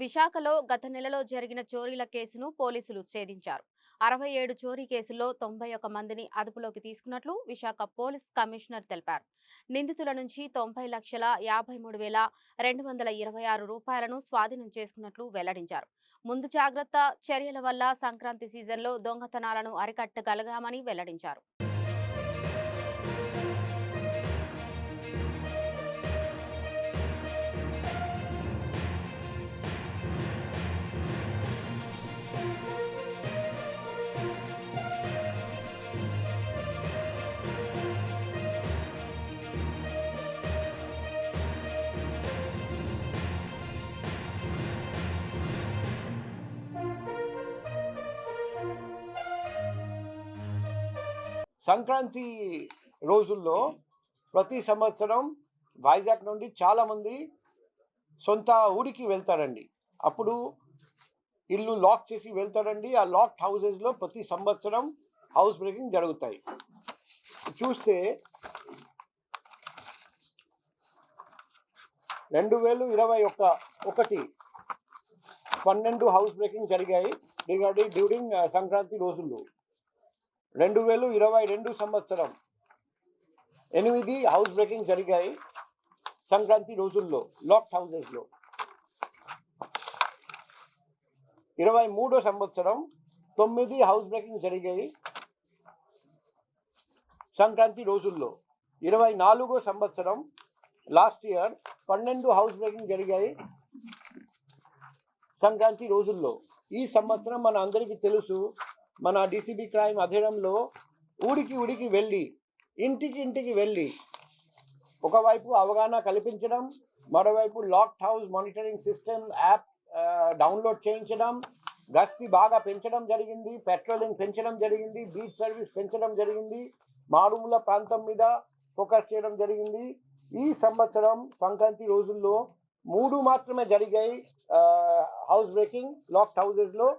విశాఖలో గత నెలలో జరిగిన చోరీల కేసును పోలీసులు ఛేదించారు. 67 చోరీ కేసుల్లో 91 మందిని అదుపులోకి తీసుకున్నట్లు విశాఖ పోలీస్ కమిషనర్ తెలిపారు. నిందితుల నుంచి 90,53,226 రూపాయలను స్వాధీనం చేసుకున్నట్లు వెల్లడించారు. ముందు జాగ్రత్త చర్యల వల్ల సంక్రాంతి సీజన్లో దొంగతనాలను అరికట్టగలిగామని వెల్లడించారు. సంక్రాంతి రోజుల్లో ప్రతి సంవత్సరం వైజాగ్ నుండి చాలామంది సొంత ఊరికి వెళ్తారండి. అప్పుడు ఇల్లు లాక్ చేసి వెళ్తారండి. ఆ లాక్డ్ హౌసెస్లో ప్రతి సంవత్సరం హౌస్ బ్రేకింగ్ జరుగుతాయి. చూస్తే 2021 12 హౌస్ బ్రేకింగ్ జరిగాయి డ్యూరింగ్ సంక్రాంతి రోజుల్లో. 2022 సంవత్సరం 8 హౌస్ బ్రేకింగ్ జరిగాయి సంక్రాంతి రోజుల్లో లాక్డ్ హౌసెస్లో. 23 సంవత్సరం 9 హౌస్ బ్రేకింగ్ జరిగాయి సంక్రాంతి రోజుల్లో. 24 సంవత్సరం లాస్ట్ ఇయర్ 12 హౌస్ బ్రేకింగ్ జరిగాయి సంక్రాంతి రోజుల్లో. ఈ సంవత్సరం మన అందరికీ తెలుసు, మన డీసీబీ క్రైమ్ అధీనంలో ఊరికి వెళ్ళి ఇంటికి వెళ్ళి ఒకవైపు అవగాహన కల్పించడం, మరోవైపు locked house monitoring system app download చేయించడం, గస్తీ బాగా పెంచడం జరిగింది, పెట్రోలింగ్ పెంచడం జరిగింది, బీచ్ సర్వీస్ పెంచడం జరిగింది, మారుమూల ప్రాంతం మీద ఫోకస్ చేయడం జరిగింది. ఈ సంవత్సరం సంక్రాంతి రోజుల్లో 3 మాత్రమే జరిగాయి హౌస్ బ్రేకింగ్ లాక్డ్ హౌసెస్లో.